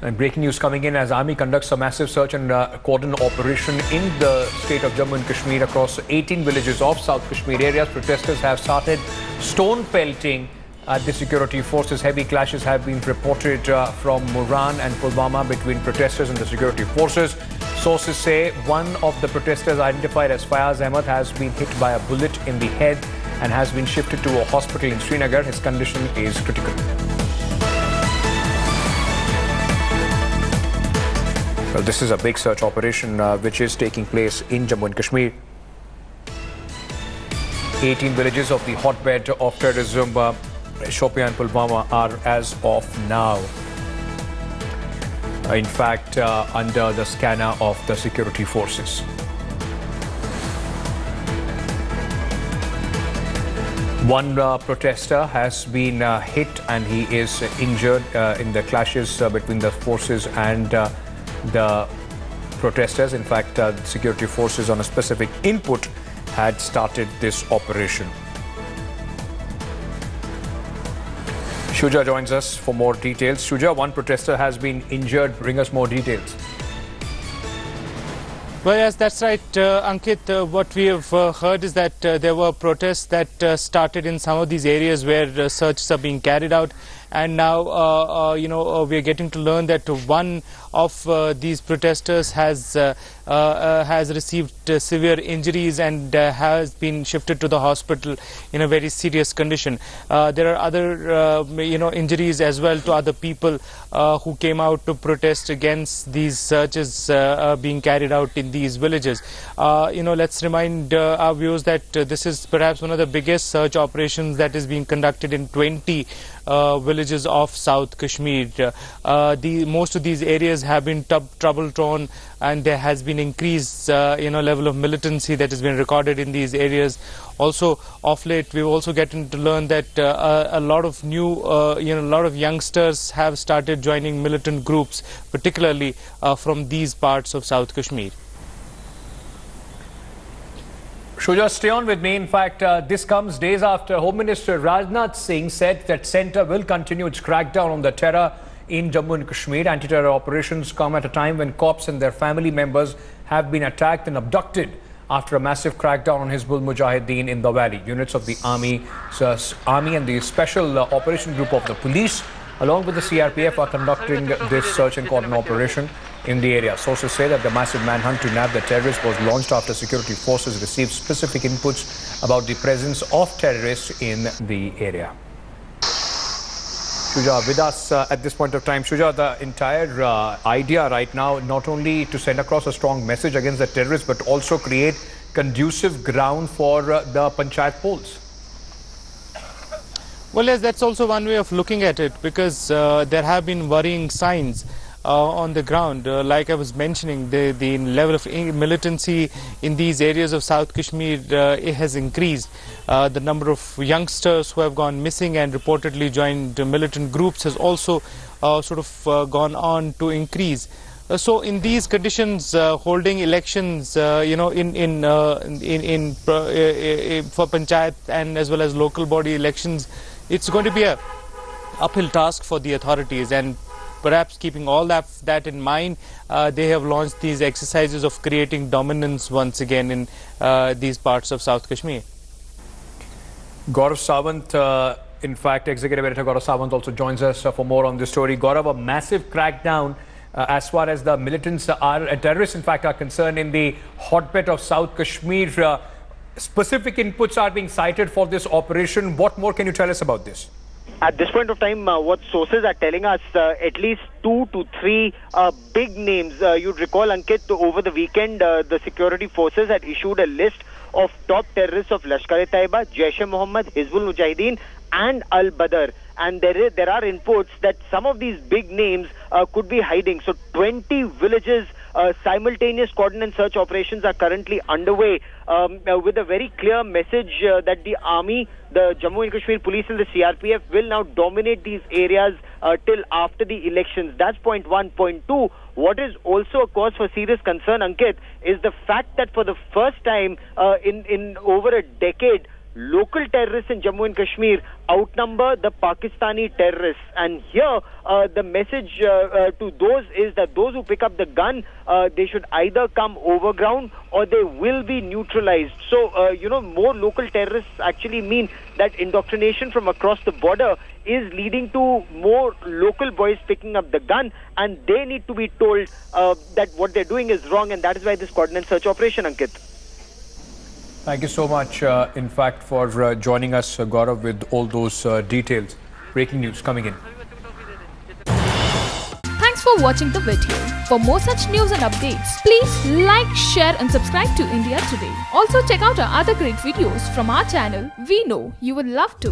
And breaking news coming in as Army conducts a massive search and cordon operation in the state of Jammu and Kashmir across 18 villages of South Kashmir areas. Protesters have started stone pelting at the security forces. Heavy clashes have been reported from Moran and Pulwama between protesters and the security forces. Sources say one of the protesters, identified as Fayaz Ahmed, has been hit by a bullet in the head and has been shifted to a hospital in Srinagar. His condition is critical. Well, this is a big search operation which is taking place in Jammu and Kashmir. 18 villages of the hotbed of terrorism, Shopian and Pulwama, are as of now, in fact, under the scanner of the security forces. One protester has been hit and he is injured in the clashes between the forces and the protesters. In fact, the security forces, on a specific input, had started this operation. Shuja joins us for more details. Shuja, one protester has been injured. Bring us more details. Well, yes, that's right, Ankit. What we have heard is that there were protests that started in some of these areas where searches are being carried out. And now, we are getting to learn that one of these protesters has received severe injuries and has been shifted to the hospital in a very serious condition. There are other, injuries as well to other people who came out to protest against these searches being carried out in these villages. Let's remind our viewers that this is perhaps one of the biggest search operations that is being conducted in 20 villages of South Kashmir. Most of these areas have been trouble-torn, and there has been increased, level of militancy that has been recorded in these areas. Also, of late, we've also gotten to learn that a lot of youngsters have started joining militant groups, particularly from these parts of South Kashmir. Shuja, stay on with me. In fact, this comes days after Home Minister Rajnath Singh said that centre will continue its crackdown on the terror in Jammu and Kashmir. Anti-terror operations come at a time when cops and their family members have been attacked and abducted after a massive crackdown on Hizbul Mujahideen in the valley. Units of the army and the special operation group of the police, along with the CRPF, are conducting this search and cordon operation in the area. Sources say that the massive manhunt to nab the terrorists was launched after security forces received specific inputs about the presence of terrorists in the area. Shuja, with us at this point of time. Shuja, the entire idea right now, not only to send across a strong message against the terrorists, but also create conducive ground for the panchayat polls. Well, yes, that's also one way of looking at it, because there have been worrying signs on the ground. Like I was mentioning, the level of militancy in these areas of South Kashmir it has increased. The number of youngsters who have gone missing and reportedly joined militant groups has also gone on to increase. So in these conditions, holding elections, for panchayat and as well as local body elections, it's going to be a uphill task for the authorities. And perhaps keeping all that in mind, they have launched these exercises of creating dominance once again in these parts of South Kashmir. Gaurav Sawant, in fact, Executive Editor Gaurav Sawant also joins us for more on this story. Gaurav, a massive crackdown as far as the militants terrorists in fact are concerned in the hotbed of South Kashmir. Specific inputs are being cited for this operation. What more can you tell us about this? At this point of time, what sources are telling us, at least 2 to 3 big names. You'd recall, Ankit, over the weekend, the security forces had issued a list of top terrorists of Lashkar-e-Taiba, Jaish-e-Mohammed, Hizbul Mujahideen and Al-Badr. And there are inputs that some of these big names could be hiding. So 20 villages, simultaneous cordon and search operations are currently underway with a very clear message that the army, the Jammu and Kashmir police and the CRPF will now dominate these areas till after the elections. That's point one. Point two, what is also a cause for serious concern, Ankit, is the fact that for the first time in over a decade, local terrorists in Jammu and Kashmir outnumber the Pakistani terrorists. And here, the message to those is that those who pick up the gun, they should either come overground or they will be neutralized. So, more local terrorists actually mean that indoctrination from across the border is leading to more local boys picking up the gun, and they need to be told that what they're doing is wrong, and that is why this coordinate search operation, Ankit. Thank you so much, in fact, for joining us, Gaurav, with all those details. Breaking news coming in. Thanks for watching the video. For more such news and updates, please like, share and subscribe to India Today. Also check out our other great videos from our channel. We know you would love to.